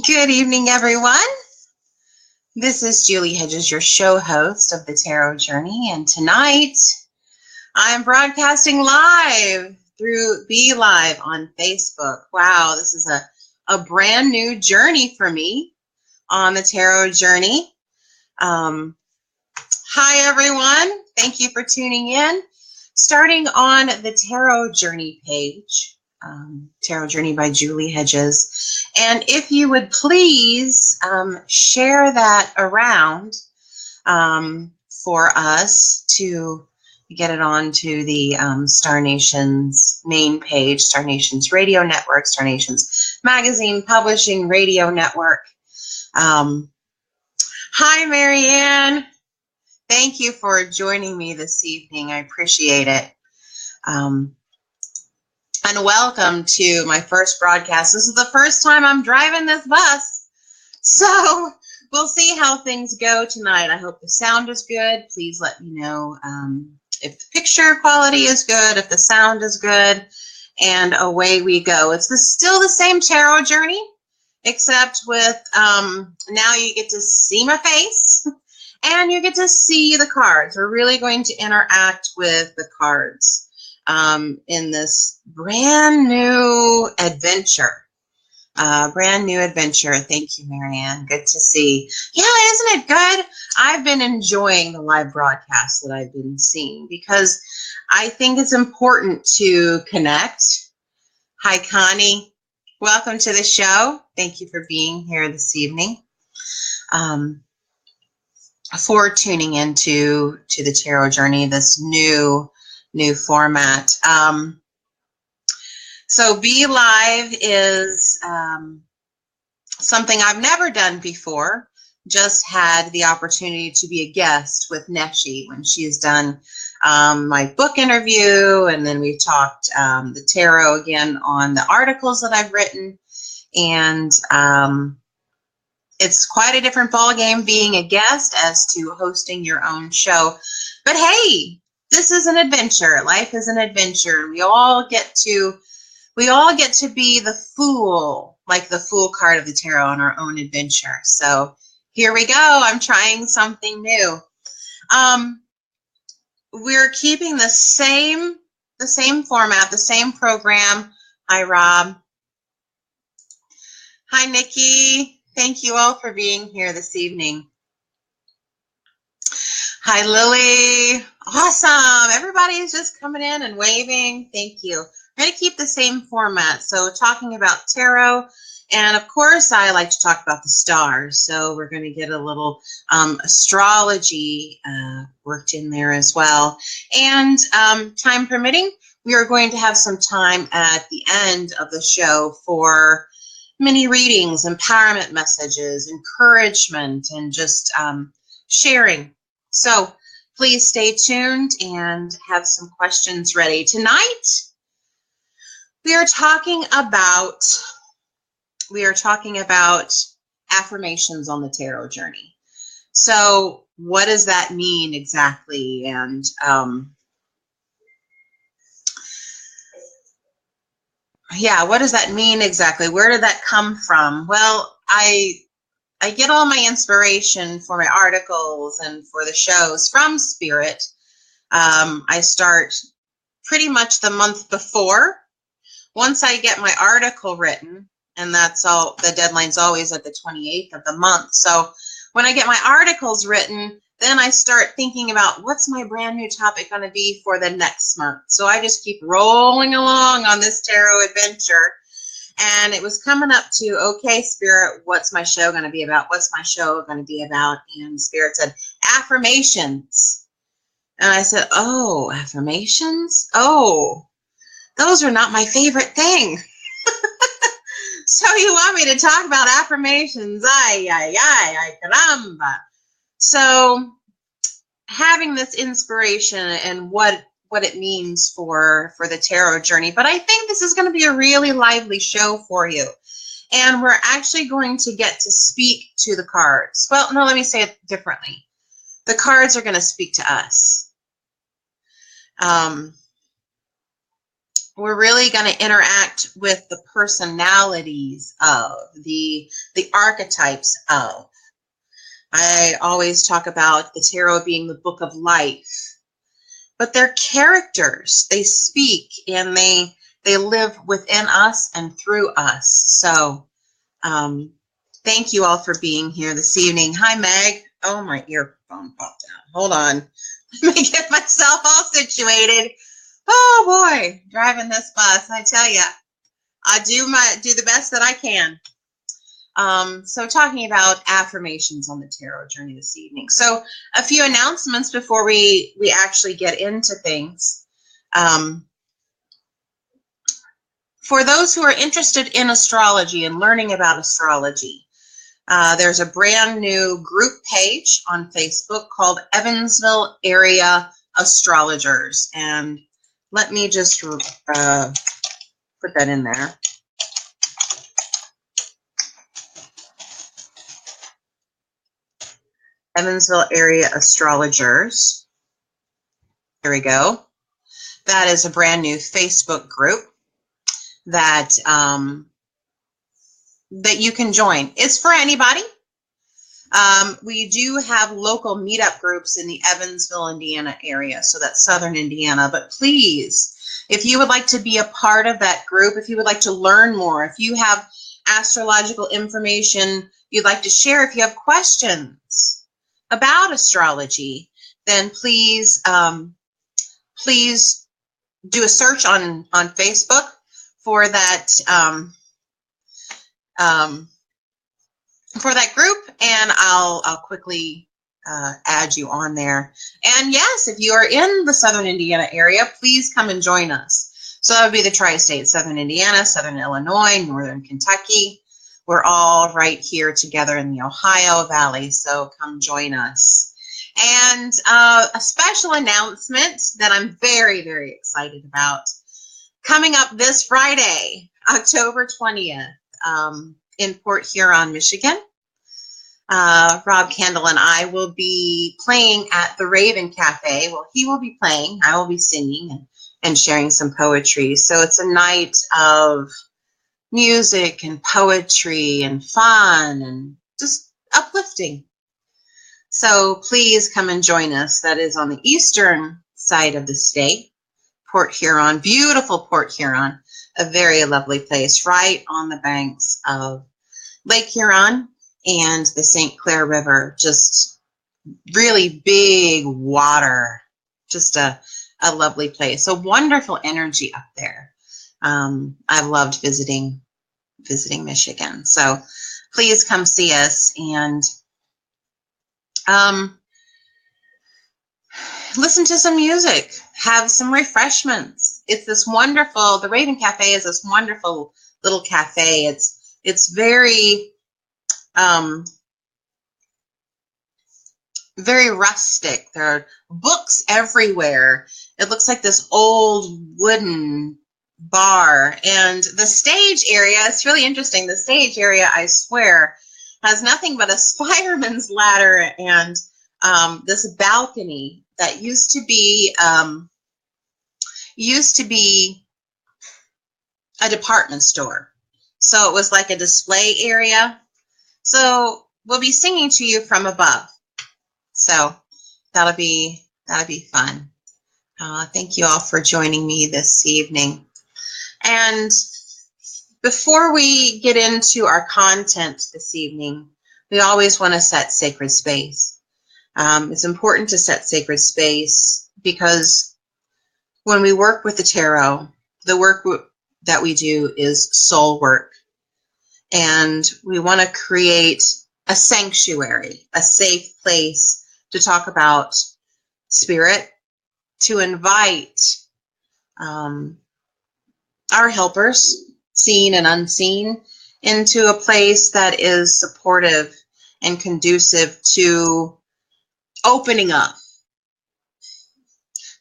Good evening, everyone. This is Julie Hedges, your show host of the Tarot Journey, and tonight I'm broadcasting live through Be Live on Facebook. Wow, this is a brand new journey for me on the Tarot Journey. Hi, everyone. Thank you for tuning in. Starting on the Tarot Journey page, Tarot Journey by Julie Hedges. And if you would please share that around for us to get it onto the Star Nation's main page, Star Nation's radio network, Star Nation's magazine publishing radio network. Hi, Marianne. Thank you for joining me this evening. I appreciate it. And welcome to my first broadcast. This is the first time I'm driving this bus. So we'll see how things go tonight. I hope the sound is good. Please let me know if the picture quality is good, if the sound is good, and away we go. It's still the same tarot journey, except with now you get to see my face. And you get to see the cards. We're really going to interact with the cards in this brand new adventure. Thank you, Marianne. Good to see. Yeah, isn't it good? I've been enjoying the live broadcasts that I've been seeing because I think it's important to connect. Hi, Connie. Welcome to the show. Thank you for being here this evening. For tuning into the Tarot Journey, this new format. So Be Live is something I've never done before. Just had the opportunity to be a guest with Neshi when she has done my book interview, and then we've talked the tarot again on the articles that I've written, and it's quite a different ballgame being a guest as to hosting your own show. But hey, this is an adventure. Life is an adventure. And we all get to be the fool, like the Fool card of the tarot on our own adventure. So here we go. I'm trying something new. We're keeping the same format, the same program. Hi, Rob. Hi, Nikki. Thank you all for being here this evening. Hi, Lily. Awesome. Everybody's just coming in and waving. Thank you. I'm going to keep the same format. So talking about tarot. And of course, I like to talk about the stars. So we're going to get a little astrology worked in there as well. And time permitting, we are going to have some time at the end of the show for mini readings, empowerment messages, encouragement, and just sharing. So please stay tuned and have some questions ready. Tonight, we are talking about affirmations on the tarot journey. So what does that mean exactly? And yeah, what does that mean exactly? Where did that come from? Well, I get all my inspiration for my articles and for the shows from Spirit. I start pretty much the month before. Once I get my article written, and that's all, the deadline's always at the 28th of the month. So when I get my articles written, then I start thinking about what's my brand new topic going to be for the next month. So I just keep rolling along on this tarot adventure. And it was coming up to, okay, Spirit, what's my show going to be about? What's my show going to be about? And Spirit said, affirmations. And I said, oh, affirmations? Oh, those are not my favorite thing. So you want me to talk about affirmations? Ay, caramba. So having this inspiration and what it means for the tarot journey. But I think this is going to be a really lively show for you. And we're actually going to get to speak to the cards. Well, no, let me say it differently. The cards are going to speak to us. we're really going to interact with the personalities of the archetypes of. I always talk about the tarot being the book of life, but they're characters. They speak and they live within us and through us. So thank you all for being here this evening. Hi, Meg. Oh, my earphone popped out. Hold on. Let me get myself all situated. Oh boy, driving this bus, I tell you, I do the best that I can. So talking about affirmations on the tarot journey this evening. So a few announcements before we actually get into things. For those who are interested in astrology and learning about astrology, there's a brand new group page on Facebook called Evansville Area Astrologers. And let me just put that in there. Evansville Area Astrologers. There we go. That is a brand new Facebook group that that you can join. It's for anybody. We do have local meetup groups in the Evansville, Indiana area, so that's southern Indiana. But please, if you would like to be a part of that group, if you would like to learn more, if you have astrological information you'd like to share, if you have questions about astrology, then please please do a search on Facebook for that group, and I'll quickly add you on there. And yes, if you are in the southern Indiana area, please come and join us. So that would be the tri-state, southern Indiana, southern Illinois, northern Kentucky. We're all right here together in the Ohio Valley, so come join us. And a special announcement that I'm very, very excited about. Coming up this Friday, October 20th, in Port Huron, Michigan. Rob Kendall and I will be playing at the Raven Cafe. Well, he will be playing, I will be singing and sharing some poetry. So it's a night of music and poetry and fun and just uplifting. So please come and join us. That is on the eastern side of the state, Port Huron, beautiful Port Huron, a very lovely place right on the banks of Lake Huron and the St. Clair River. Just really big water, just a lovely place. A wonderful energy up there. I've loved visiting Michigan. So please come see us and listen to some music, have some refreshments. It's this wonderful, the Raven Cafe is this wonderful little cafe. It's very, very rustic. There are books everywhere. It looks like this old wooden bar. And the stage area, it's really interesting. The stage area, I swear, has nothing but a fireman's ladder and this balcony that used to be a department store. So it was like a display area. So we'll be singing to you from above. So that'll be fun. Thank you all for joining me this evening. And before we get into our content this evening, we always want to set sacred space. It's important to set sacred space because when we work with the tarot, the work that we do is soul work. And we want to create a sanctuary, a safe place to talk about spirit, to invite our helpers, seen and unseen, into a place that is supportive and conducive to opening up.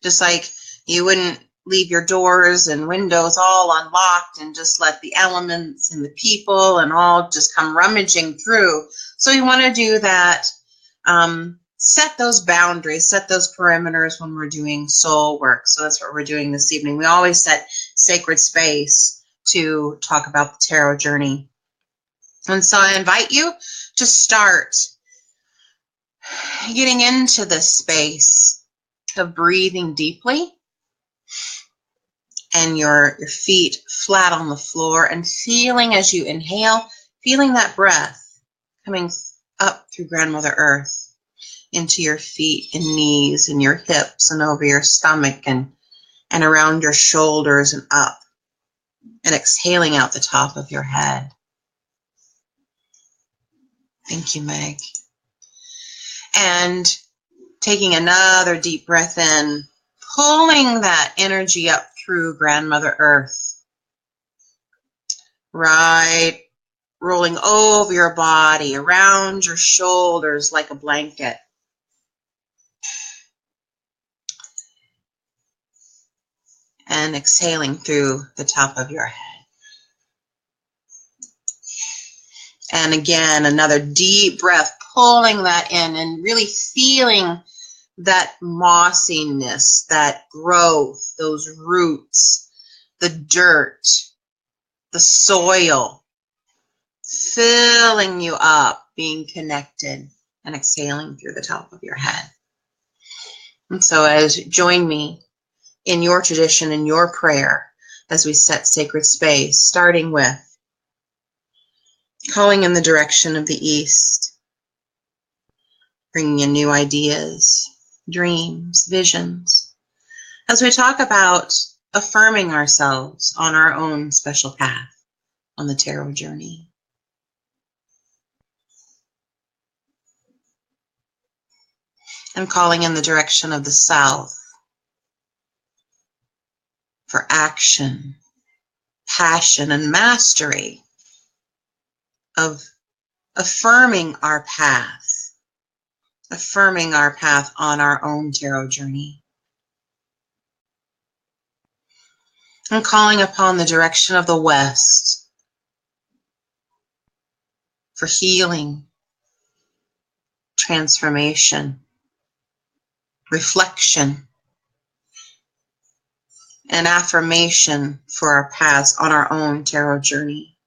Just like you wouldn't leave your doors and windows all unlocked and just let the elements and the people and all just come rummaging through. So you want to do that. Set those boundaries, set those perimeters when we're doing soul work. So that's what we're doing this evening. We always set sacred space to talk about the tarot journey. And so I invite you to start getting into this space of breathing deeply and your feet flat on the floor, and feeling as you inhale, feeling that breath coming up through Grandmother Earth into your feet and knees and your hips and over your stomach and around your shoulders and up, and exhaling out the top of your head. Thank you, Meg. And taking another deep breath in, pulling that energy up through Grandmother Earth, right, rolling over your body, around your shoulders like a blanket. And exhaling through the top of your head. And again, another deep breath, pulling that in and really feeling that mossiness, that growth, those roots, the dirt, the soil, filling you up, being connected, and exhaling through the top of your head. And so as join me in your tradition, in your prayer, as we set sacred space, starting with calling in the direction of the east, bringing in new ideas, dreams, visions, as we talk about affirming ourselves on our own special path on the tarot journey. And calling in the direction of the south for action, passion, and mastery of affirming our path on our own tarot journey. And calling upon the direction of the west for healing, transformation, reflection, and affirmation for our paths on our own tarot journey.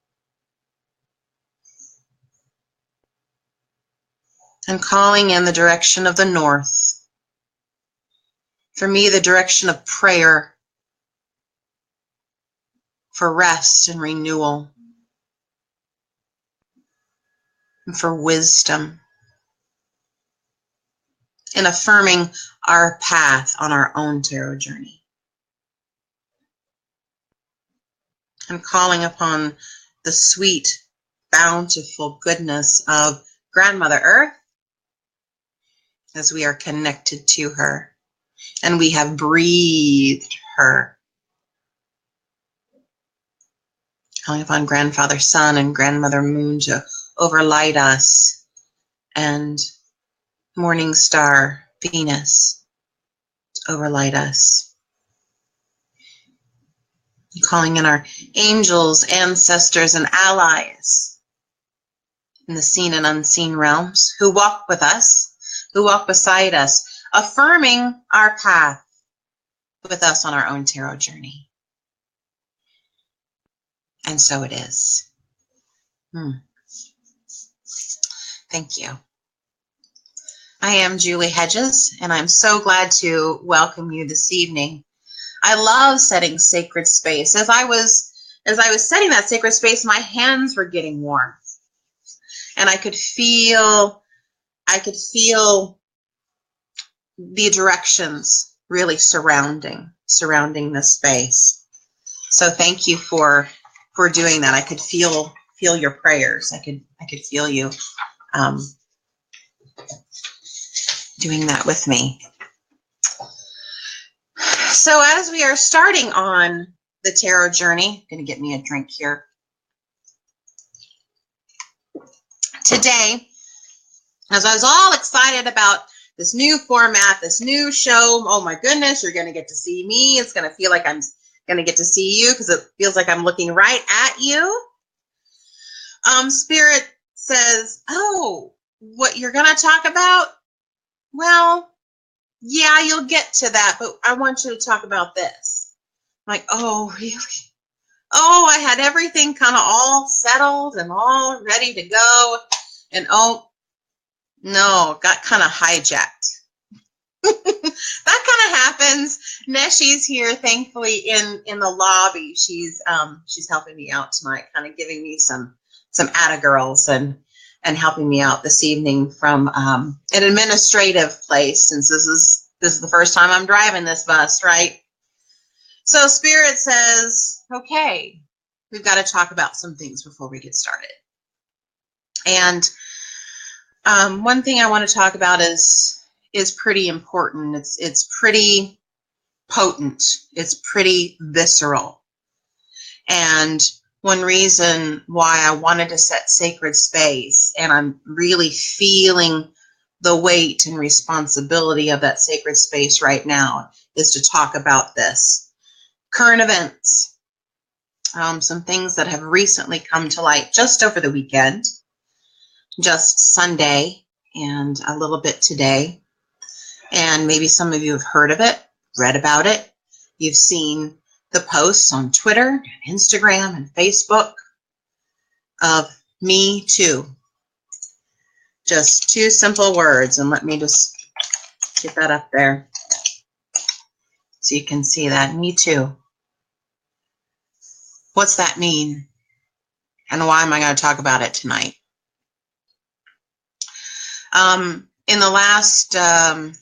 And calling in the direction of the north. For me, the direction of prayer, for rest and renewal, and for wisdom, in affirming our path on our own tarot journey. And calling upon the sweet, bountiful goodness of Grandmother Earth as we are connected to her and we have breathed her. Calling upon Grandfather Sun and Grandmother Moon to overlight us, and Morning Star Venus to overlight us. Calling in our angels, ancestors, and allies in the seen and unseen realms who walk with us, who walk beside us, affirming our path with us on our own tarot journey. And so it is. Thank you. I am Julie Hedges, and I'm so glad to welcome you this evening. I love setting sacred space. As I was setting that sacred space, my hands were getting warm, and I could feel the directions really surrounding the space. So thank you for doing that. I could feel your prayers. I could feel you doing that with me. So as we are starting on the tarot journey, I'm going to get me a drink here. Today, as I was all excited about this new format, this new show, oh my goodness, you're going to get to see me. It's going to feel like I'm going to get to see you because it feels like I'm looking right at you. Spirit says, oh, what you're going to talk about? Well, yeah, you'll get to that, but I want you to talk about this. Like, oh, really? Oh, I had everything kind of all settled and all ready to go. And oh, no, got kind of hijacked. That kind of happens. Neshie's here, thankfully, in the lobby. She's helping me out tonight, kind of giving me some atta girls and helping me out this evening from an administrative place, since this is the first time I'm driving this bus, right? So Spirit says, okay, we've got to talk about some things before we get started. And one thing I want to talk about is pretty important. It's pretty potent. It's pretty visceral. And one reason why I wanted to set sacred space, and I'm really feeling the weight and responsibility of that sacred space right now, is to talk about this. Current events, some things that have recently come to light just over the weekend, just Sunday, and a little bit today. And maybe some of you have heard of it, read about it. You've seen the posts on Twitter, Instagram, and Facebook of Me Too. Just two simple words, and let me just get that up there so you can see that. Me Too. What's that mean? And why am I going to talk about it tonight? In the last 7-10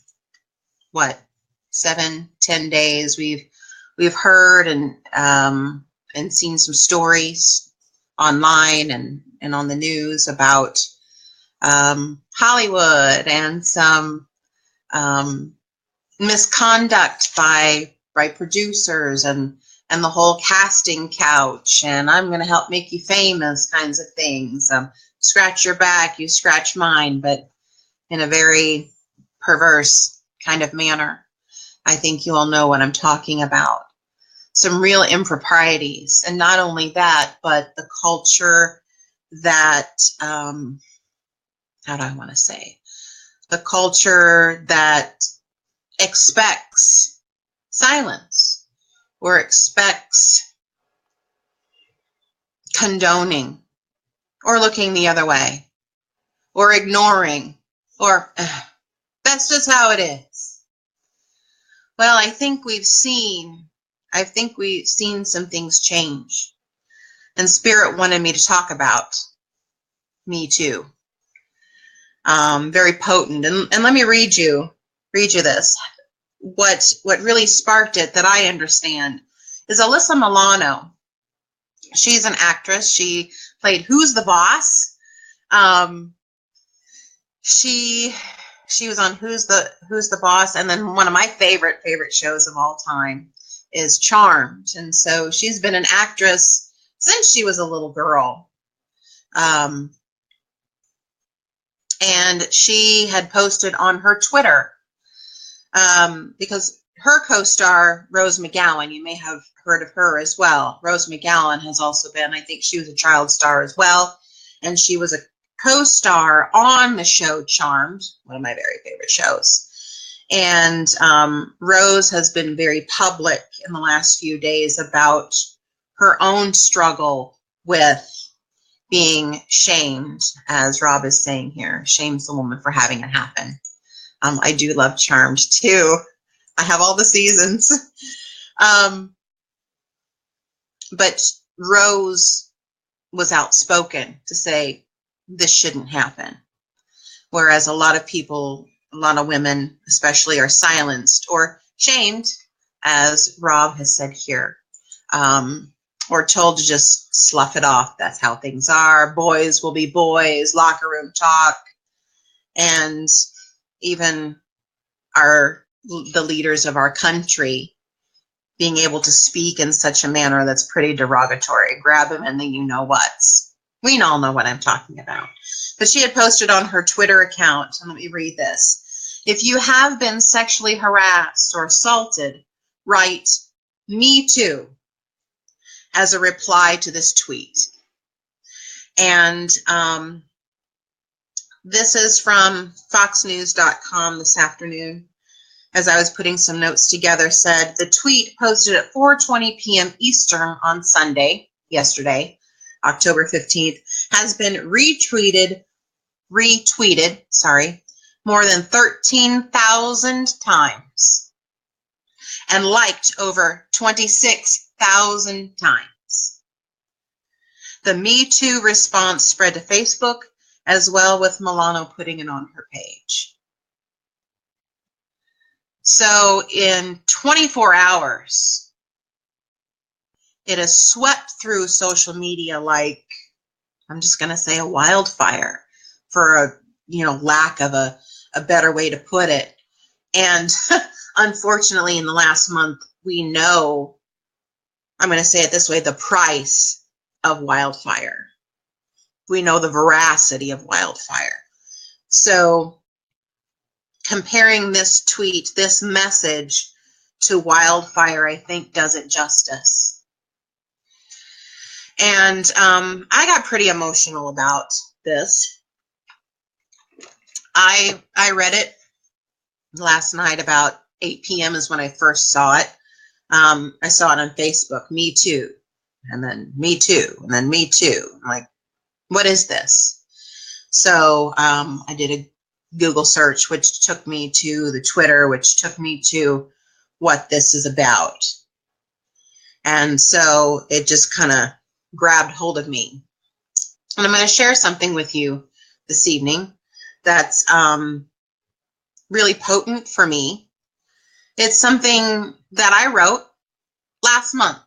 days, we've heard and seen some stories online and on the news about Hollywood and some misconduct by producers and the whole casting couch, and I'm going to help make you famous kinds of things. Scratch your back, you scratch mine, but in a very perverse kind of manner. I think you all know what I'm talking about. Some real improprieties. And not only that, but the culture that, how do I want to say? The culture that expects silence or expects condoning or looking the other way or ignoring or that's just how it is. Well, I think we've seen some things change. And Spirit wanted me to talk about Me Too. Very potent. And let me read you this. What really sparked it, that I understand, is Alyssa Milano. She's an actress. She played Who's the Boss? She was on Who's the Boss, and then one of my favorite shows of all time is Charmed. And so she's been an actress since she was a little girl. And she had posted on her Twitter, because her co-star, Rose McGowan, you may have heard of her as well. Rose McGowan has also been, I think she was a child star as well, and she was a co-star on the show Charmed, one of my very favorite shows. And Rose has been very public in the last few days about her own struggle with being shamed, as Rob is saying here. Shames the woman for having it happen. I do love Charmed too. I have all the seasons. But Rose was outspoken to say this shouldn't happen. Whereas a lot of people, a lot of women especially, are silenced or shamed, as Rob has said here, or told to just slough it off. That's how things are. Boys will be boys, locker room talk. And even the leaders of our country being able to speak in such a manner that's pretty derogatory. Grab them and the you-know-whats. We all know what I'm talking about. But she had posted on her Twitter account, and let me read this. If you have been sexually harassed or assaulted, write Me Too as a reply to this tweet. And this is from foxnews.com this afternoon. as I was putting some notes together, said the tweet posted at 4:20 p.m. Eastern on Sunday, yesterday, October 15th, has been retweeted, more than 13,000 times and liked over 26,000 times. The MeToo response spread to Facebook as well, with Milano putting it on her page. So in 24 hours, it has swept through social media like, I'm just going to say, a wildfire, for a lack of a better way to put it. And unfortunately, in the last month, we know, I'm going to say it this way, the price of wildfire. We know the veracity of wildfire. So comparing this tweet, this message, to wildfire, I think does it justice. And I got pretty emotional about this. I read it last night about 8 p.m. is when I first saw it. I saw it on Facebook, Me Too, and then Me Too, and then Me Too. I'm like, what is this? So I did a Google search, which took me to the Twitter, which took me to what this is about. And so it just kind of grabbed hold of me. And I'm going to share something with you this evening that's really potent for me. It's something that I wrote last month,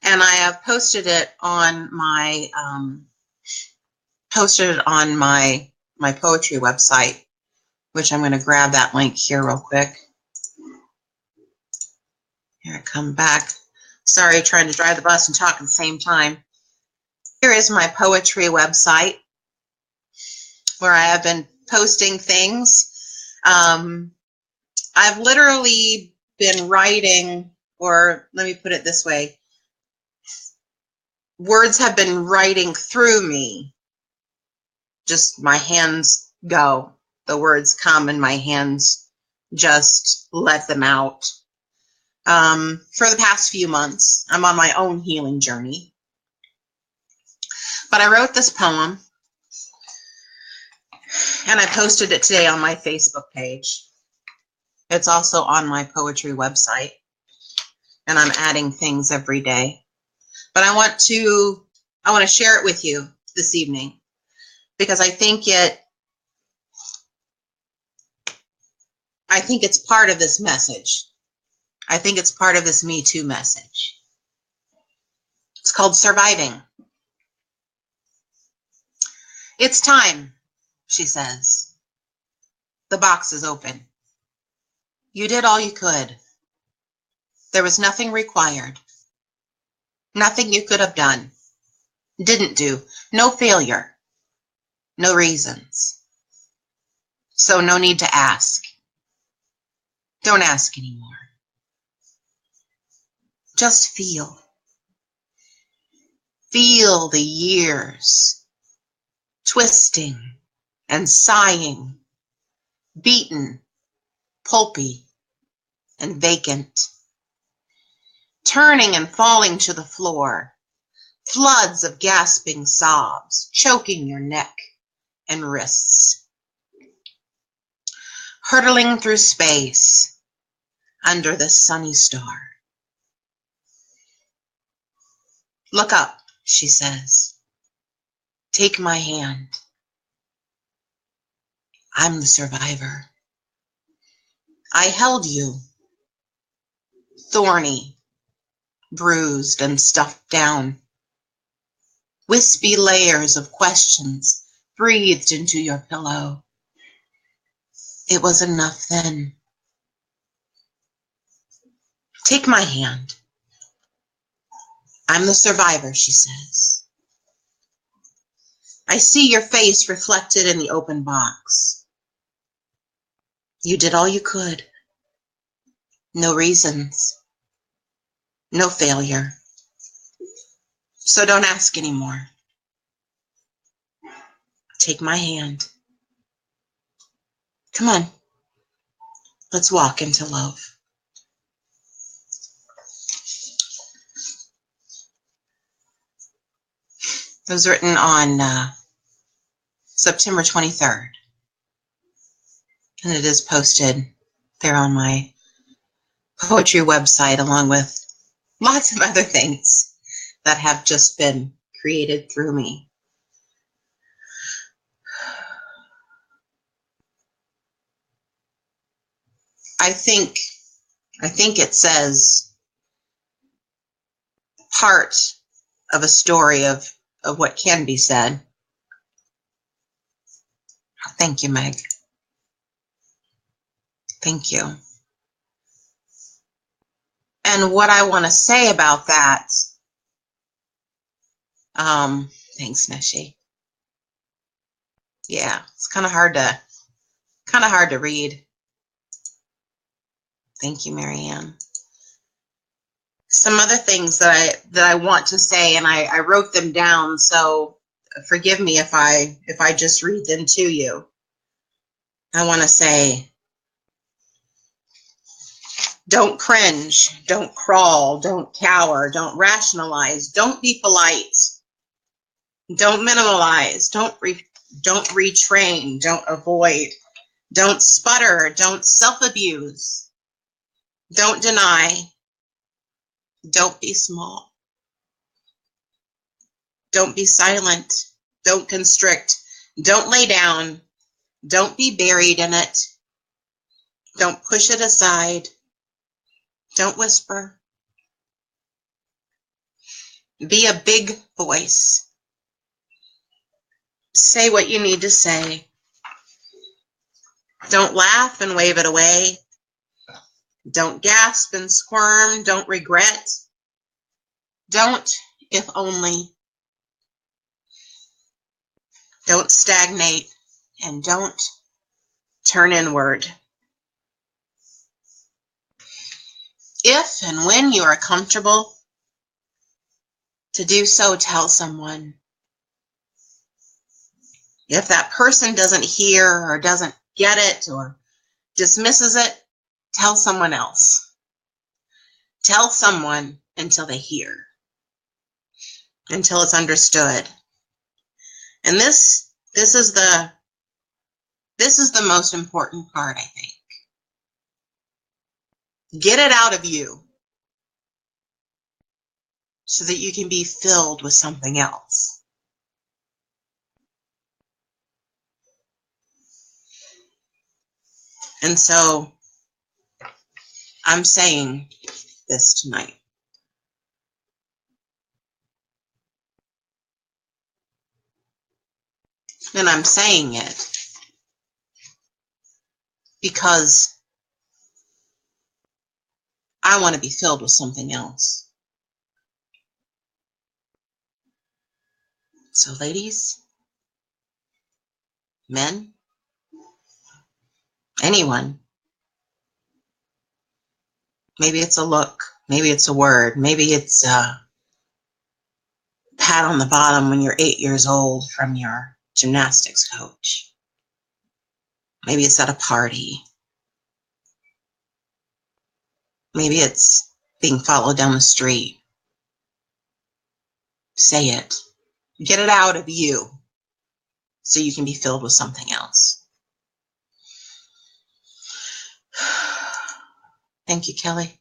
and I have posted it on my my poetry website, which I'm going to grab that link here real quick. Here I come back. Sorry, trying to drive the bus and talk at the same time. Here is my poetry website, where I have been posting things. I've literally been writing, or let me put it this way, words have been writing through me. Just my hands go. The words come and my hands just let them out. For the past few months, I'm on my own healing journey. But I wrote this poem, and I posted it today on my Facebook page. It's also on my poetry website, and I'm adding things every day. But I want to share it with you this evening, because I think it's part of this message. I think it's part of this Me Too message. It's called Surviving. It's time, she says. The box is open. You did all you could. There was nothing required. Nothing you could have done. Didn't do. No failure. No reasons. So no need to ask. Don't ask anymore. Just feel. Feel the years. Twisting and sighing. Beaten. Pulpy and vacant. Turning and falling to the floor. Floods of gasping sobs, choking your neck and wrists. Hurtling through space under the sunny star. Look up, she says. Take my hand. I'm the survivor. I held you, thorny, bruised and stuffed down. Wispy layers of questions breathed into your pillow. It was enough then. Take my hand. I'm the survivor, she says. I see your face reflected in the open box. You did all you could. No reasons. No failure. So don't ask anymore. Take my hand. Come on. Let's walk into love. It was written on September 23rd, and it is posted there on my poetry website, along with lots of other things that have just been created through me. I think it says part of a story of what can be said. Thank you, Meg. Thank you. And what I want to say about that, thanks, Neshi. Yeah, it's kind of hard to read. Thank you, Marianne. Some other things that I want to say, and I wrote them down, so forgive me if I just read them to you. I want to say, don't cringe, don't crawl, don't cower, don't rationalize, don't be polite, don't minimalize, don't retrain, don't avoid, don't sputter, don't self-abuse, don't deny, don't be small, don't be silent, don't constrict, don't lay down, don't be buried in it, don't push it aside, don't whisper, be a big voice, say what you need to say, don't laugh and wave it away, don't gasp and squirm, don't regret, don't if only, don't stagnate, and don't turn inward. If and when you are comfortable to do so, tell someone. If that person doesn't hear or doesn't get it or dismisses it, tell someone else. Tell someone until they hear, until it's understood. And this is the most important part, I think. Get it out of you so that you can be filled with something else. And so I'm saying this tonight. And I'm saying it because I want to be filled with something else. So ladies, men, anyone, maybe it's a look, maybe it's a word, maybe it's a pat on the bottom when you're 8 years old from your gymnastics coach. Maybe it's at a party. Maybe it's being followed down the street. Say it. Get it out of you so you can be filled with something else. Thank you, Kelly.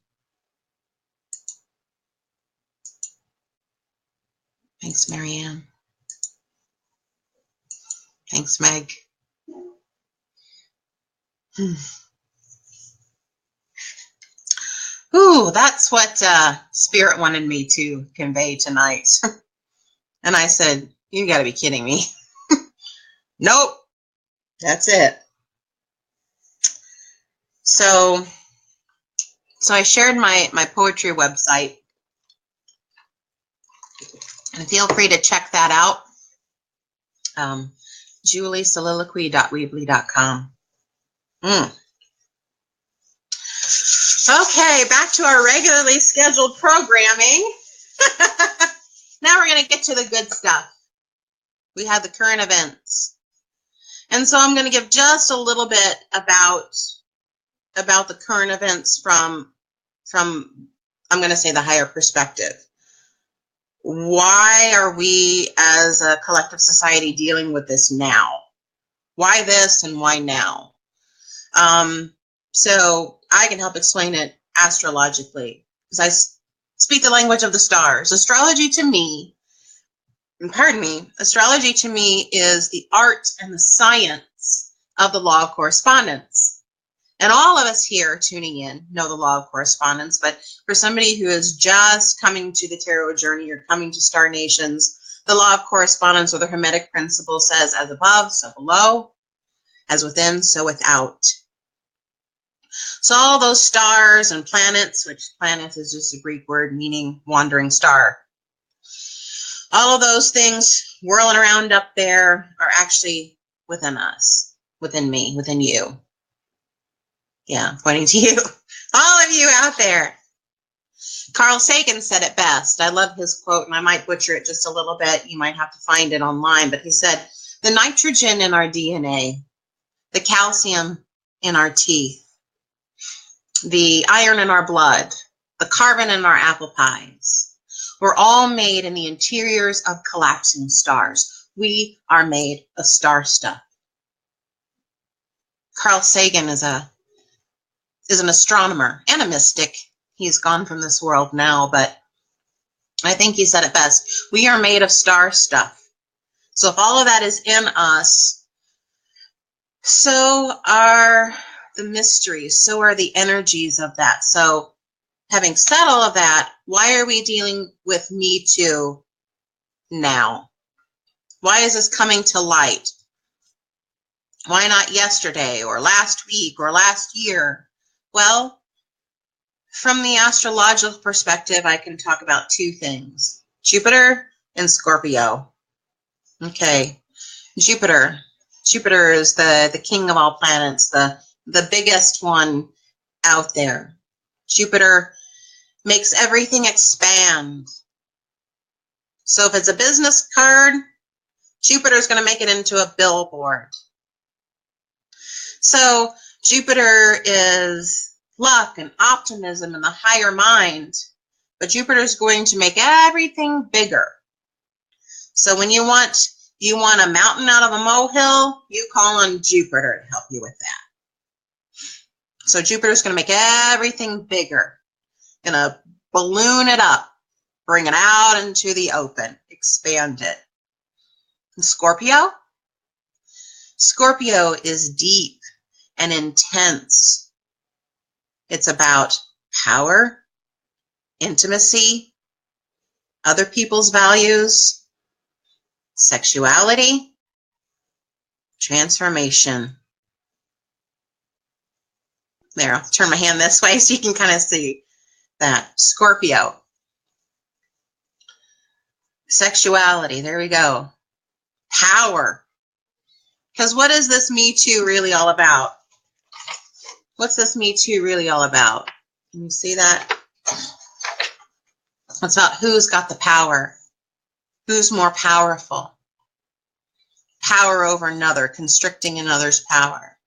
Thanks, Marianne. Thanks, Meg. Ooh, that's what Spirit wanted me to convey tonight. And I said, you gotta be kidding me. Nope, that's it. So I shared my poetry website, and feel free to check that out. juliesoliloquy.weebly.com. Okay, back to our regularly scheduled programming. Now we're going to get to the good stuff. We have the current events. And so I'm going to give just a little bit about about the current events from I'm going to say the higher perspective. Why are we as a collective society dealing with this now? Why this and why now? So I can help explain it astrologically because I speak the language of the stars. Astrology to me is the art and the science of the law of correspondence. And all of us here tuning in know the law of correspondence, but for somebody who is just coming to the tarot journey or coming to Star Nations, the law of correspondence or the Hermetic principle says, as above, so below, as within, so without. So all those stars and planets, which planet is just a Greek word meaning wandering star, all of those things whirling around up there are actually within us, within me, within you. Yeah, pointing to you, all of you out there. Carl Sagan said it best. I love his quote, and I might butcher it just a little bit. You might have to find it online, but he said, the nitrogen in our DNA, the calcium in our teeth, the iron in our blood, the carbon in our apple pies, we're all made in the interiors of collapsing stars. We are made of star stuff. Carl Sagan is an astronomer and a mystic. He's gone from this world now, but I think he said it best. We are made of star stuff. So if all of that is in us, so are the mysteries, so are the energies of that. So having said all of that, why are we dealing with MeToo now? Why is this coming to light? Why not yesterday or last week or last year? Well, from the astrological perspective, I can talk about two things. Jupiter and Scorpio. Okay, Jupiter. Jupiter is the king of all planets, the biggest one out there. Jupiter makes everything expand. So if it's a business card, Jupiter's going to make it into a billboard. So Jupiter is luck and optimism and the higher mind, but Jupiter's going to make everything bigger. So when you want a mountain out of a molehill, you call on Jupiter to help you with that. So Jupiter's going to make everything bigger, going to balloon it up, bring it out into the open, expand it. And Scorpio? Scorpio is deep and intense. It's about power, intimacy, other people's values, sexuality, transformation. There, I'll turn my hand this way so you can kind of see that. Scorpio. Sexuality, there we go. Power. Because what is this Me Too really all about? What's this Me Too really all about? Can you see that? It's about who's got the power. Who's more powerful? Power over another, constricting another's power.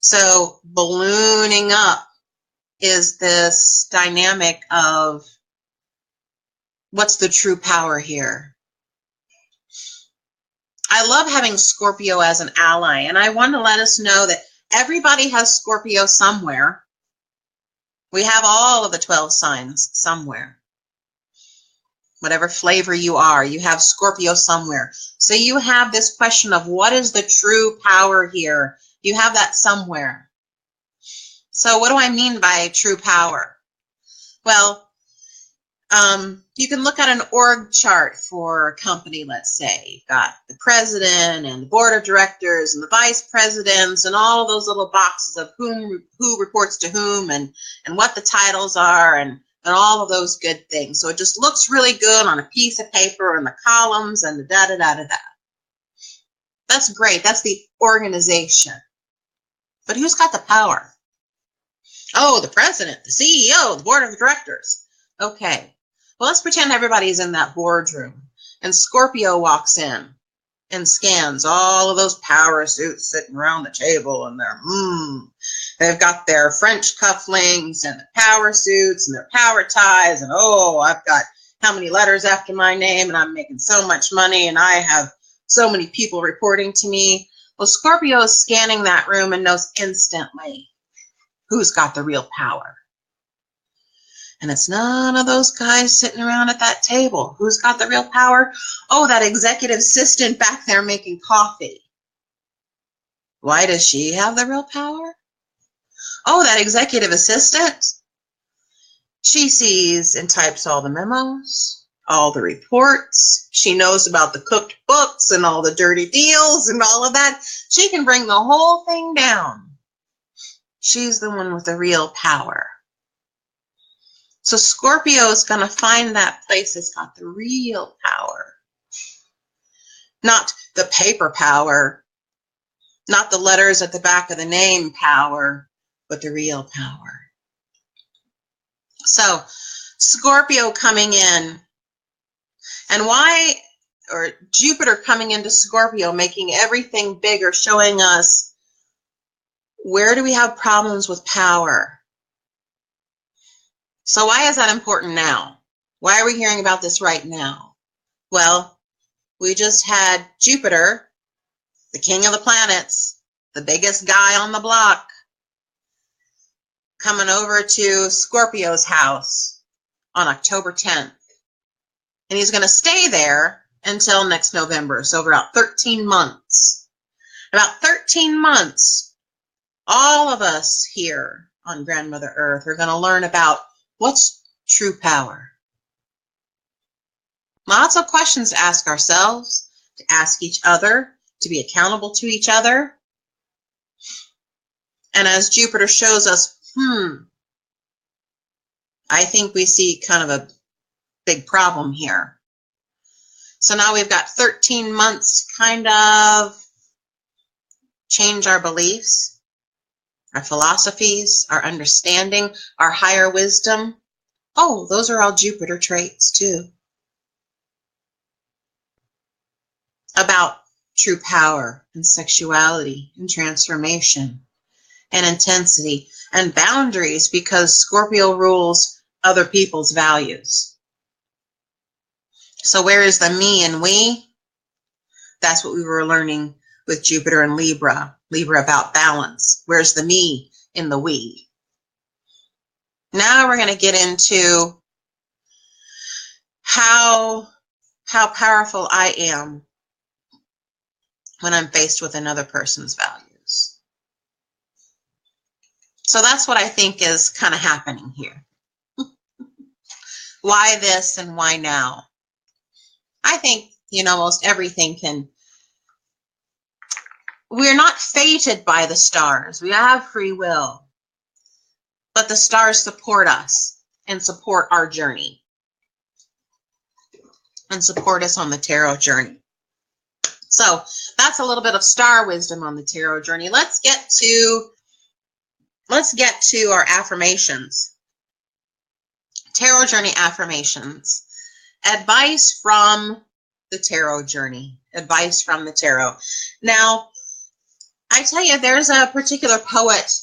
So ballooning up is this dynamic of what's the true power here? I love having Scorpio as an ally, and I want to let us know that everybody has Scorpio somewhere. We have all of the 12 signs somewhere. Whatever flavor you are, you have Scorpio somewhere. So you have this question of what is the true power here? You have that somewhere. So what do I mean by true power? Well, you can look at an org chart for a company, let's say. You've got the president and the board of directors and the vice presidents and all of those little boxes of who reports to whom and what the titles are and all of those good things. So it just looks really good on a piece of paper and the columns and the da-da-da-da-da. That's great. That's the organization. But who's got the power? Oh, the president, the CEO, the board of directors. Okay. Well, let's pretend everybody's in that boardroom and Scorpio walks in and scans all of those power suits sitting around the table, and they've got their French cufflinks and the power suits and their power ties, and oh, I've got how many letters after my name, and I'm making so much money, and I have so many people reporting to me. Well, Scorpio is scanning that room and knows instantly who's got the real power. And it's none of those guys sitting around at that table. Who's got the real power? Oh, that executive assistant back there making coffee. Why does she have the real power? Oh, that executive assistant. She sees and types all the memos, all the reports. She knows about the cooked books and all the dirty deals and all of that. She can bring the whole thing down. She's the one with the real power. So Scorpio is going to find that place that's got the real power. Not the paper power, not the letters at the back of the name power, but the real power. So Scorpio coming in, and why, or Jupiter coming into Scorpio, making everything bigger, showing us where do we have problems with power. So why is that important now? Why are we hearing about this right now? Well, we just had Jupiter, the king of the planets, the biggest guy on the block, coming over to Scorpio's house on October 10th. And he's going to stay there until next November, so about 13 months. About 13 months, all of us here on Grandmother Earth are going to learn about what's true power. Lots of questions to ask ourselves, to ask each other, to be accountable to each other. And as Jupiter shows us, I think we see kind of a big problem here. So now we've got 13 months to kind of change our beliefs, our philosophies, our understanding, our higher wisdom. Oh, those are all Jupiter traits too. About true power and sexuality and transformation and intensity and boundaries, because Scorpio rules other people's values. So where is the me and we? That's what we were learning with Jupiter and Libra. Libra about balance. Where's the me in the we? Now we're going to get into how powerful I am when I'm faced with another person's values. So that's what I think is kind of happening here. Why this and why now? I think, most everything we're not fated by the stars. We have free will. But the stars support us and support our journey and support us on the tarot journey. So that's a little bit of star wisdom on the tarot journey. Let's get to our affirmations. Tarot journey affirmations. Advice from the tarot journey. Advice from the tarot. Now, I tell you, there's a particular poet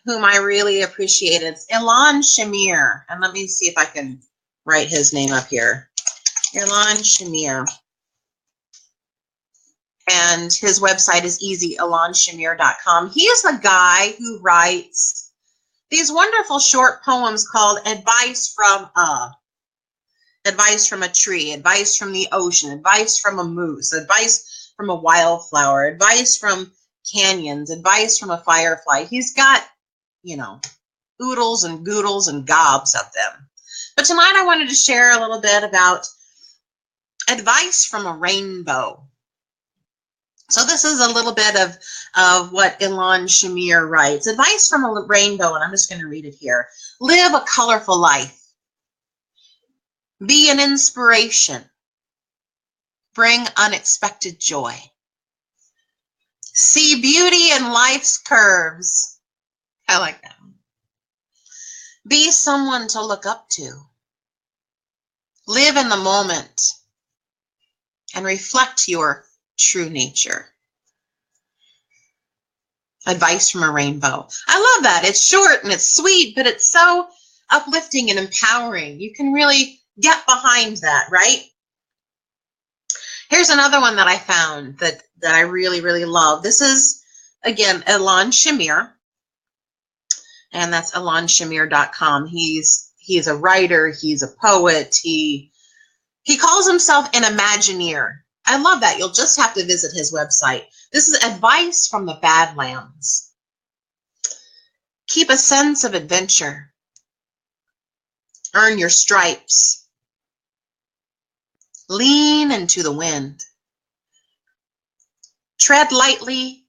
whom I really appreciated. It's Ilan Shamir. And let me see if I can write his name up here. Ilan Shamir. And his website is easy, ilanshamir.com. He is the guy who writes these wonderful short poems called Advice from a Tree, Advice from the Ocean, Advice from a Moose, Advice from a Wildflower, Advice from Canyons, Advice from a Firefly. He's got, oodles and goodles and gobs of them. But tonight I wanted to share a little bit about advice from a rainbow. So this is a little bit of what Ilan Shamir writes. Advice from a rainbow, and I'm just going to read it here. Live a colorful life. Be an inspiration. Bring unexpected joy. See beauty in life's curves. I like that. Be someone to look up to. Live in the moment and reflect your true nature. Advice from a rainbow. I love that. It's short and it's sweet, but it's so uplifting and empowering. You can really get behind that, right? Here's another one that I found that I really, really love. This is, again, Alon Shamir, and that's alonshamir.com. He's a writer. He's a poet. He calls himself an Imagineer. I love that. You'll just have to visit his website. This is advice from the Badlands. Keep a sense of adventure. Earn your stripes. Lean into the wind. Tread lightly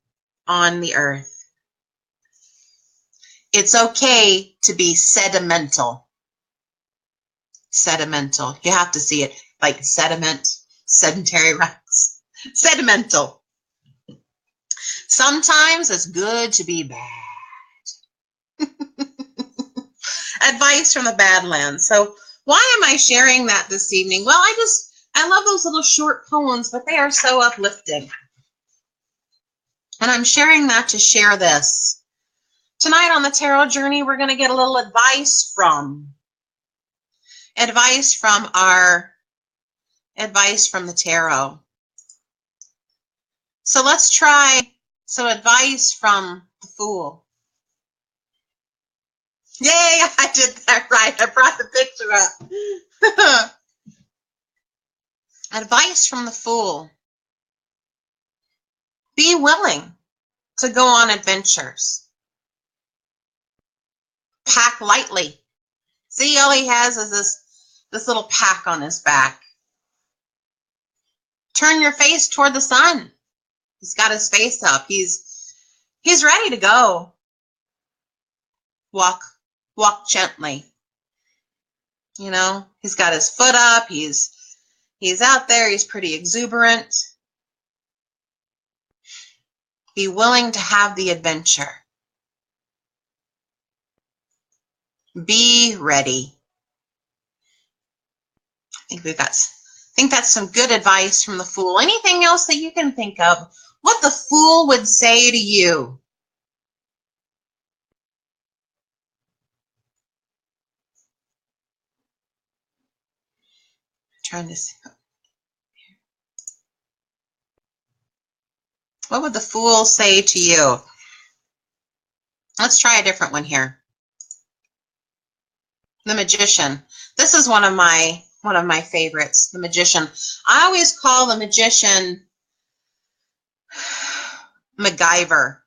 on the earth. It's okay to be sedimental. Sedimental. You have to see it like sediment, sedentary rocks. Sedimental. Sometimes it's good to be bad. Advice from the Badlands. So why am I sharing that this evening? Well, I love those little short poems, but they are so uplifting. And I'm sharing that to share this. Tonight on the Tarot Journey, we're going to get a little advice from the Tarot. So let's try some advice from the Fool. Yay, I did that right. I brought the picture up. Advice from the Fool. Be willing to go on adventures. Pack lightly. See, all he has is this little pack on his back. Turn your face toward the sun. He's got his face up. He's ready to go. Walk gently. You know, he's got his foot up. He's out there. He's pretty exuberant. Be willing to have the adventure. Be ready. I think that's some good advice from the Fool. Anything else that you can think of? What the Fool would say to you? Trying to see. What would the Fool say to you? Let's try a different one here. The Magician. This is one of my favorites, the Magician. I always call the Magician MacGyver.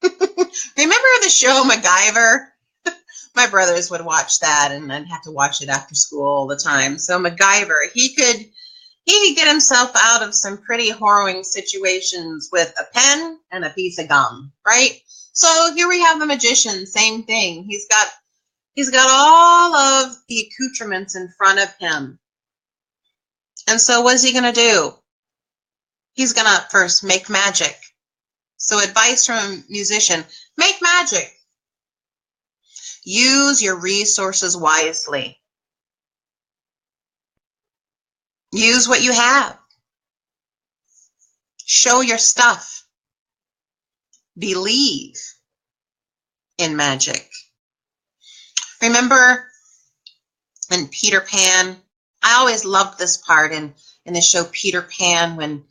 Remember the show MacGyver? My brothers would watch that, and I'd have to watch it after school all the time. So MacGyver, he could get himself out of some pretty harrowing situations with a pen and a piece of gum, right? So here we have the Magician, same thing. He's got all of the accoutrements in front of him. And so what is he going to do? He's going to first make magic. So advice from a musician, make magic. Use your resources wisely. Use what you have. Show your stuff. Believe in magic. Remember in Peter Pan, I always loved this part in the show Peter Pan when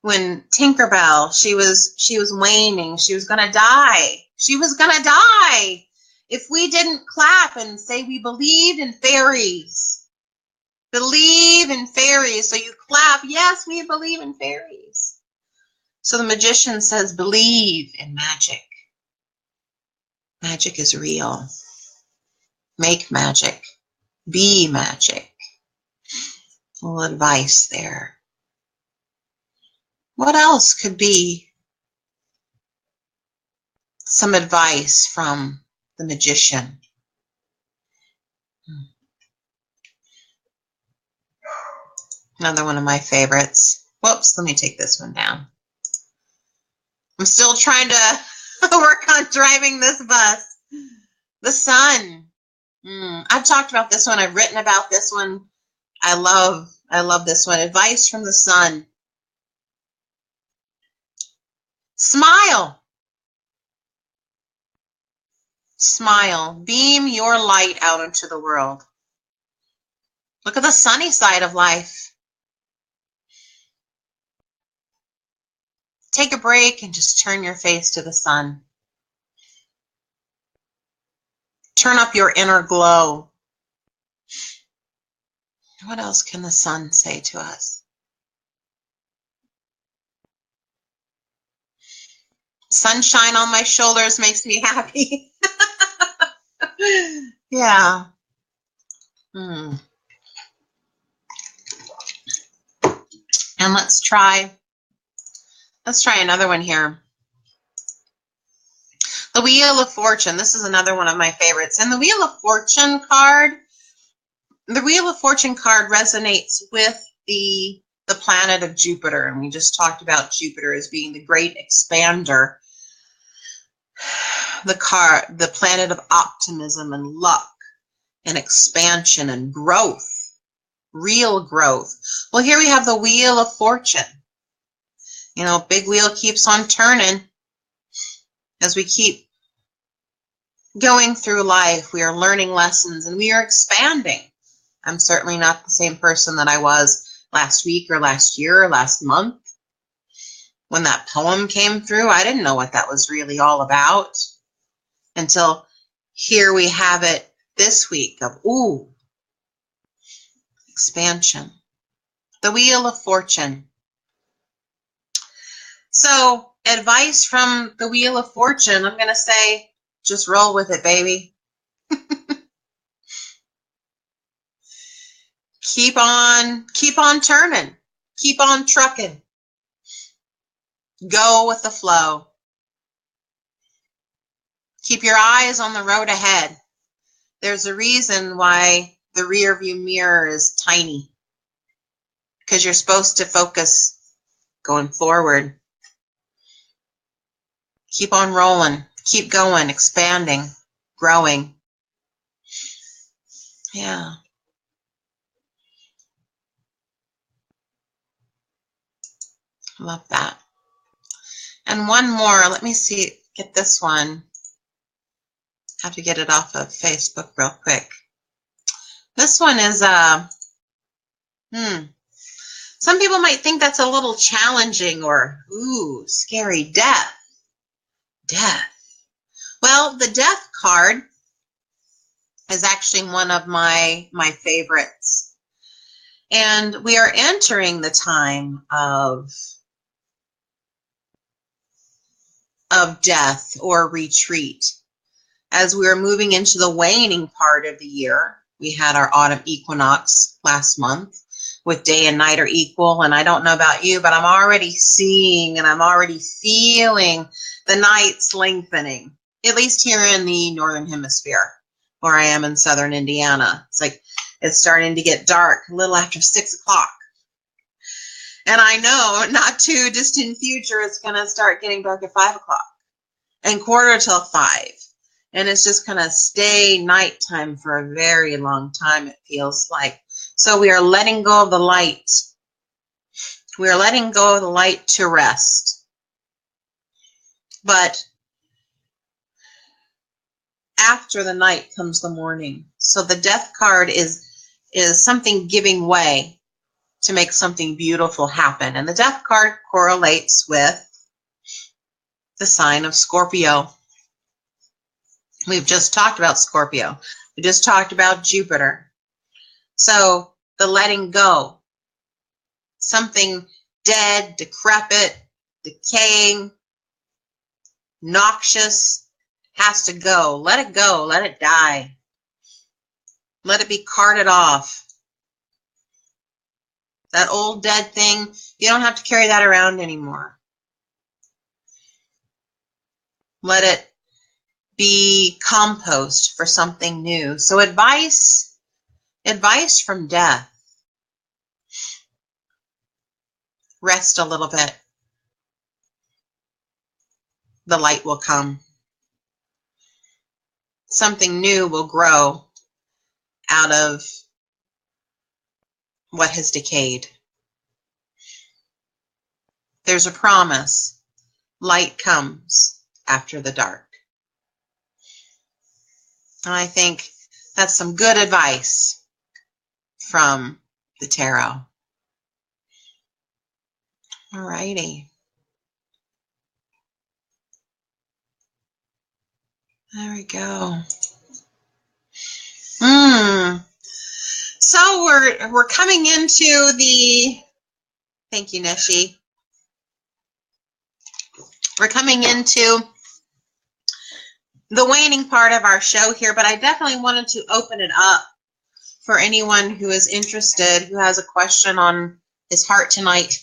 Tinkerbell, she was waning, she was gonna die. She was gonna die if we didn't clap and say we believed in fairies. Believe in fairies. So you clap, yes, we believe in fairies. So the Magician says, believe in magic. Magic is real. Make magic. Be magic. A little advice there. What else could be some advice from the Magician? Another one of my favorites. Whoops, let me take this one down. I'm still trying to work on driving this bus. The Sun. I've talked about this one. I've written about this one. I love this one. Advice from the Sun. Smile. Smile. Beam your light out into the world. Look at the sunny side of life. Take a break and just turn your face to the sun. Turn up your inner glow. What else can the sun say to us? Sunshine on my shoulders makes me happy. Yeah. And let's try another one here. The Wheel of Fortune. This is another one of my favorites. And the Wheel of Fortune card resonates with the planet of Jupiter. And we just talked about Jupiter as being the great expander, the planet of optimism and luck and expansion and growth, real growth. Well, here we have the Wheel of Fortune. You know, big wheel keeps on turning as we keep going through life. We are learning lessons and we are expanding. I'm certainly not the same person that I was last week or last year or last month. When that poem came through, I didn't know what that was really all about until here we have it this week of, expansion. The Wheel of Fortune. So, advice from the Wheel of Fortune, I'm going to say, just roll with it, baby. Keep on turning. Keep on trucking. Go with the flow. Keep your eyes on the road ahead. There's a reason why the rear view mirror is tiny, because you're supposed to focus going forward. Keep on rolling. Keep going, expanding, growing. Yeah. Love that. And one more. Let me see. Get this one. Have to get it off of Facebook real quick. This one is some people might think that's a little challenging or scary. Death. Well, the Death card is actually one of my favorites. And we are entering the time of death or retreat. As we are moving into the waning part of the year, we had our autumn equinox last month with day and night are equal. And I don't know about you, but I'm already seeing and I'm already feeling the nights lengthening, at least here in the Northern Hemisphere, where I am in Southern Indiana. It's like it's starting to get dark a little after 6 o'clock. And I know not too distant future, it's going to start getting dark at 5 o'clock and 4:45. And it's just going to stay nighttime for a very long time, it feels like. So we are letting go of the light. We are letting go of the light to rest. But after the night comes the morning. So the Death card is something giving way to make something beautiful happen. And the Death card correlates with the sign of Scorpio. We've just talked about Scorpio. We just talked about Jupiter. So the letting go, something dead, decrepit, decaying, noxious, has to go. Let it go. Let it die. Let it be carted off. That old dead thing, you don't have to carry that around anymore. Let it be compost for something new. So advice from death. Rest a little bit. The light will come. Something new will grow out of what has decayed. There's a promise light comes after the dark. And I think that's some good advice from the tarot. All righty. There we go. So we're coming into the, thank you, Nishi. We're coming into the waning part of our show here, but I definitely wanted to open it up for anyone who is interested, who has a question on his heart tonight,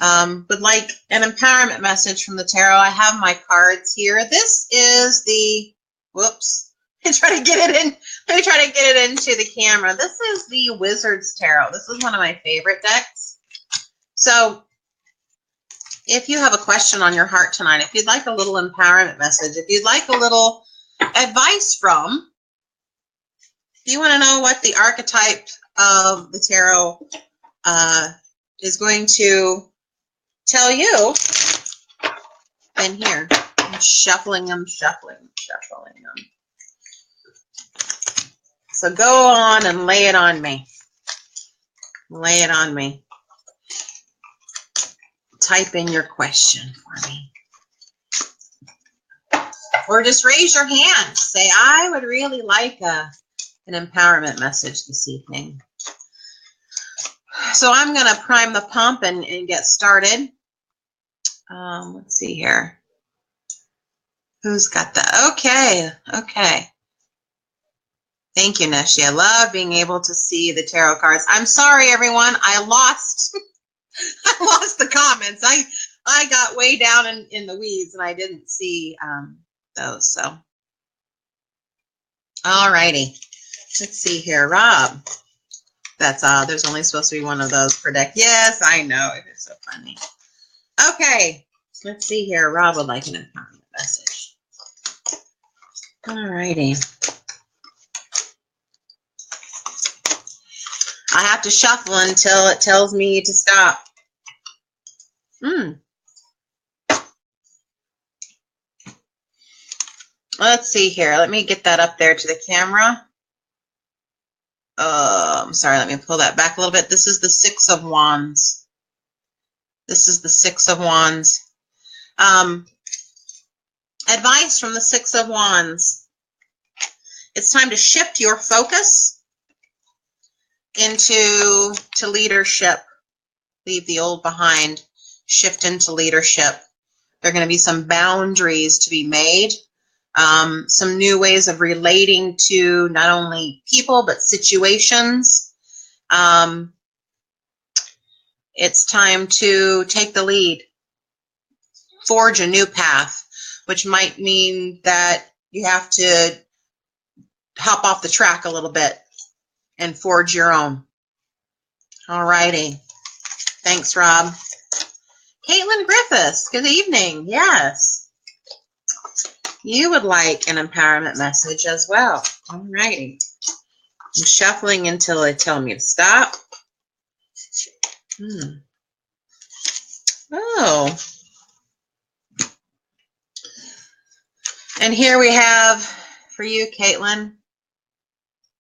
would like an empowerment message from the tarot. I have my cards here. This is the, whoops, let me try to get it into the camera. This is the Wizard's Tarot. This is one of my favorite decks. So if you have a question on your heart tonight, if you'd like a little empowerment message, if you'd like a little advice from, if you want to know what the archetype of the tarot is going to tell you, then here, I'm shuffling them. So go on and lay it on me. Lay it on me. Type in your question for me. Or just raise your hand. Say, I would really like an empowerment message this evening. So I'm going to prime the pump and get started. Let's see here. Who's got that? Okay. Thank you, Neshi. I love being able to see the tarot cards. I'm sorry, everyone. I lost the comments. I got way down in the weeds and I didn't see those. So, all righty. Let's see here, Rob. That's there's only supposed to be one of those per deck. Yes, I know. It is so funny. Okay, let's see here. Rob would like an empowerment message. All righty. I have to shuffle until it tells me to stop. Let's see here. Let me get that up there to the camera. I'm sorry. Let me pull that back a little bit. This is the Six of Wands. This is the Six of Wands. Advice from the Six of Wands. It's time to shift your focus into leadership. Leave the old behind. Shift into leadership. There are going to be some boundaries to be made. Some new ways of relating to not only people, but situations. It's time to take the lead. Forge a new path, which might mean that you have to hop off the track a little bit and forge your own. All righty. Thanks, Rob. Caitlin Griffiths, good evening. Yes. You would like an empowerment message as well. All righty. I'm shuffling until they tell me to stop. Oh. And here we have for you, Caitlin.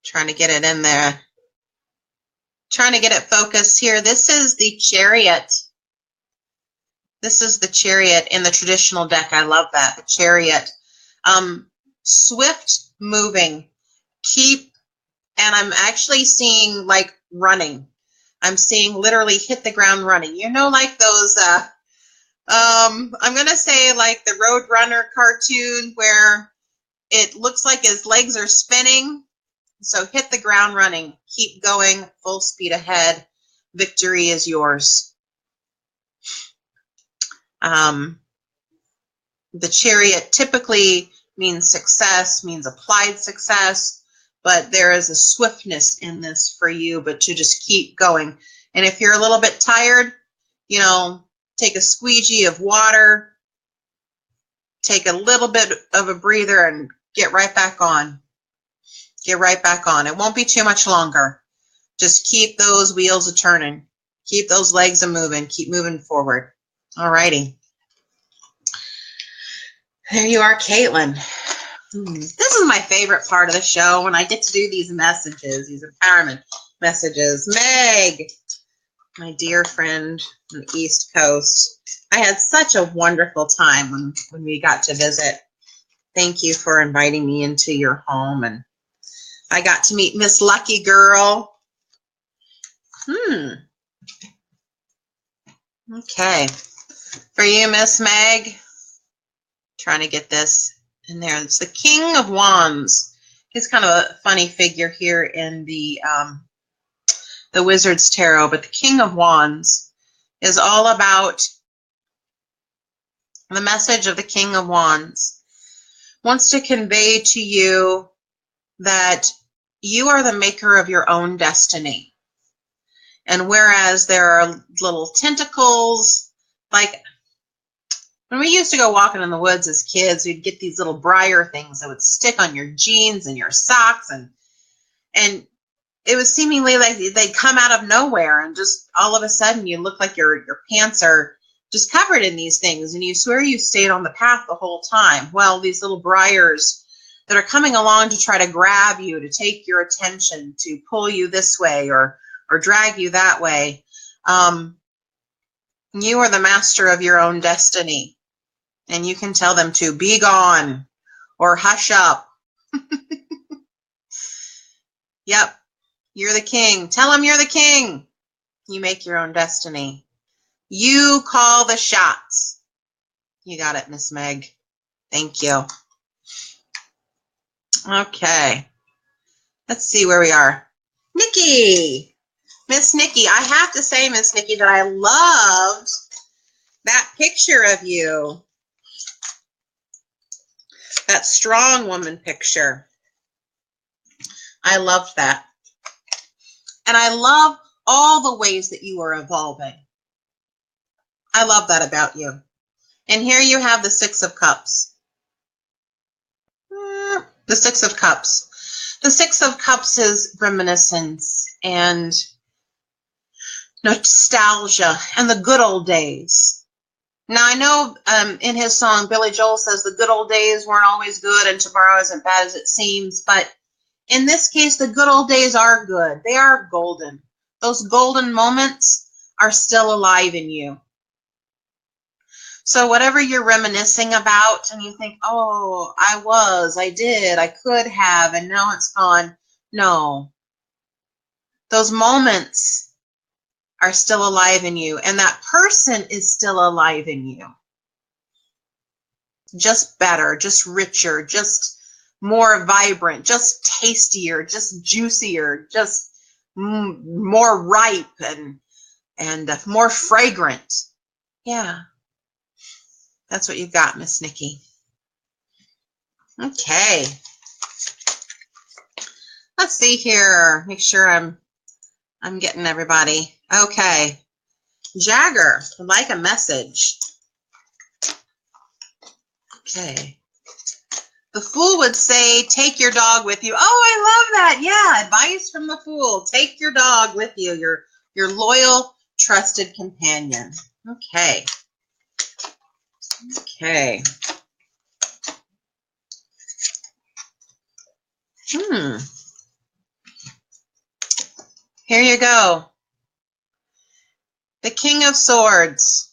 Trying to get it in there. Trying to get it focused here. This is the Chariot. This is the Chariot in the traditional deck. I love that. The Chariot. Swift moving. And I'm actually seeing like running. I'm seeing literally hit the ground running. You know, like those, I'm going to say like the Roadrunner cartoon where it looks like his legs are spinning. So hit the ground running. Keep going, full speed ahead. Victory is yours. The Chariot typically means success, means applied success, but there is a swiftness in this for you, but to just keep going. And if you're a little bit tired, you know, take a squeegee of water, take a little bit of a breather and get right back on. Get right back on. It won't be too much longer. Just keep those wheels a turning. Keep those legs a moving. Keep moving forward. All righty. There you are, Caitlin. This is my favorite part of the show when I get to do these messages, these empowerment messages. Meg, my dear friend from the East Coast, I had such a wonderful time when we got to visit. Thank you for inviting me into your home, and I got to meet Miss Lucky Girl. Okay. For you, Miss Meg, trying to get this in there. It's the King of Wands. He's kind of a funny figure here in the Wizard's Tarot, but the King of Wands is all about the message of the King of Wands. Wants to convey to you that you are the maker of your own destiny. And whereas there are little tentacles, like when we used to go walking in the woods as kids, we'd get these little briar things that would stick on your jeans and your socks, and it was seemingly like they'd come out of nowhere, and just all of a sudden you look like your pants are just covered in these things, and you swear you stayed on the path the whole time. Well, these little briars that are coming along to try to grab you, to take your attention, to pull you this way or drag you that way. You are the master of your own destiny, and you can tell them to be gone or hush up. Yep, you're the king. Tell them you're the king. You make your own destiny. You call the shots. You got it, Miss Meg. Thank you. Okay. Let's see where we are. Nikki. Miss Nikki. I have to say, Miss Nikki, that I loved that picture of you. That strong woman picture. I loved that. And I love all the ways that you are evolving. I love that about you. And here you have the Six of Cups. The Six of Cups. The Six of Cups is reminiscence and nostalgia and the good old days. Now, I know in his song, Billy Joel says the good old days weren't always good and tomorrow isn't bad as it seems. But in this case, the good old days are good. They are golden. Those golden moments are still alive in you. So whatever you're reminiscing about and you think, oh, I did, I could have, and now it's gone. No. Those moments are still alive in you, and that person is still alive in you. Just better, just richer, just more vibrant, just tastier, just juicier, just more ripe and more fragrant. Yeah. That's what you've got, Miss Nikki. Okay. Let's see here. Make sure I'm getting everybody. Okay. Jagger would like a message. Okay. The Fool would say, take your dog with you. Oh, I love that. Yeah, advice from the Fool. Take your dog with you, your loyal, trusted companion. Okay. Okay. Here you go. The King of Swords.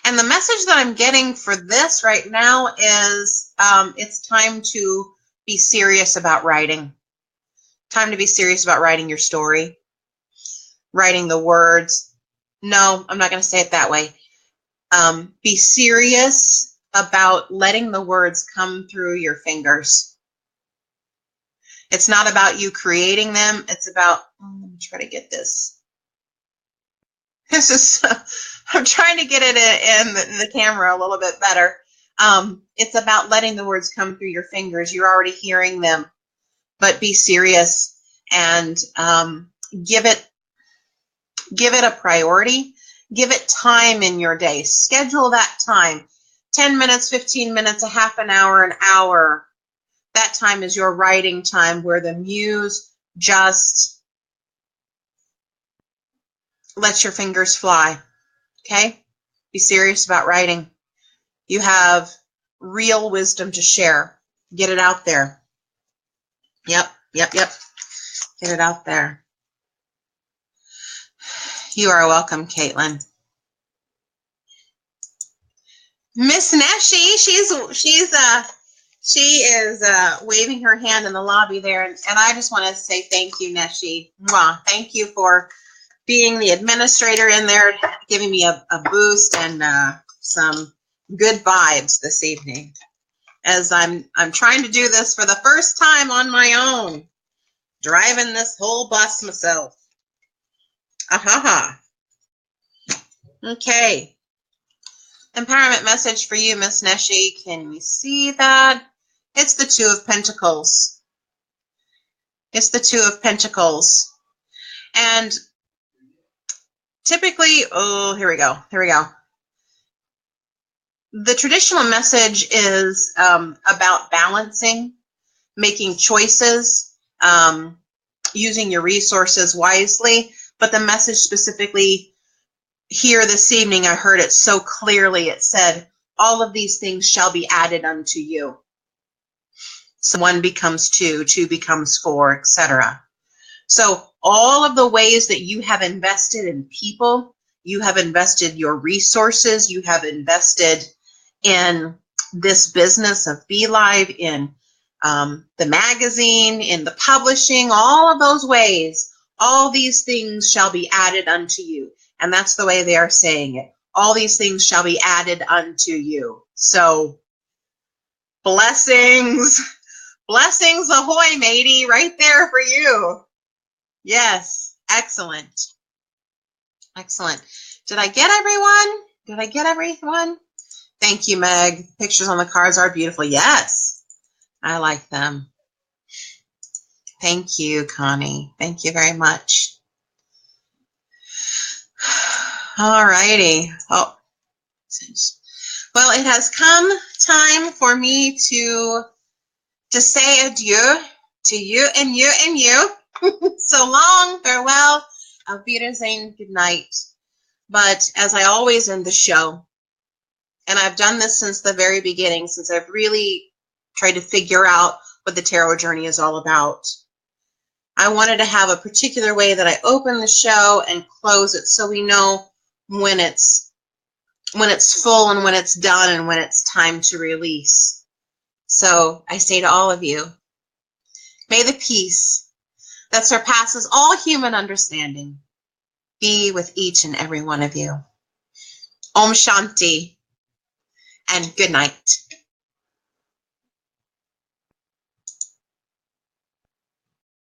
And the message that I'm getting for this right now is it's time to be serious about writing. Time to be serious about writing your story, writing the words. No, I'm not going to say it that way. Be serious about letting the words come through your fingers. It's not about you creating them. It's about, let me try to get this. This is, I'm trying to get it in the camera a little bit better. It's about letting the words come through your fingers. You're already hearing them, but be serious and give it a priority. Give it time in your day. Schedule that time. 10 minutes, 15 minutes, a half an hour, an hour. That time is your writing time where the muse just lets your fingers fly. Okay? Be serious about writing. You have real wisdom to share. Get it out there. Yep. Get it out there. You are welcome, Caitlin. Miss Nessie, she is waving her hand in the lobby there, and I just want to say thank you, Nessie. Mwah. Thank you for being the administrator in there, giving me a boost and some good vibes this evening, as I'm trying to do this for the first time on my own, driving this whole bus myself. Ahaha. Okay. Empowerment message for you, Miss Nessie. Can we see that? It's the Two of Pentacles. It's the Two of Pentacles. And typically, oh, here we go. The traditional message is about balancing, making choices, using your resources wisely. But the message specifically here this evening, I heard it so clearly. It said, all of these things shall be added unto you. So 1 becomes 2, 2 becomes 4, etc. So all of the ways that you have invested in people, you have invested your resources, you have invested in this business of Be Live, in the magazine, in the publishing, all of those ways, all these things shall be added unto you. And that's the way they are saying it. All these things shall be added unto you. So blessings, blessings ahoy, matey, right there for you. Yes, excellent. Excellent. Did I get everyone? Thank you, Meg. Pictures on the cards are beautiful. Yes, I like them. Thank you, Connie. Thank you very much. All righty. Oh, well, it has come time for me to say adieu to you and you and you. So long, farewell, auf Wiedersehen, good night. But as I always end the show, and I've done this since the very beginning, since I've really tried to figure out what the tarot journey is all about, I wanted to have a particular way that I open the show and close it so we know when it's full and when it's done and when it's time to release. So I say to all of you, may the peace that surpasses all human understanding be with each and every one of you. Om Shanti and good night.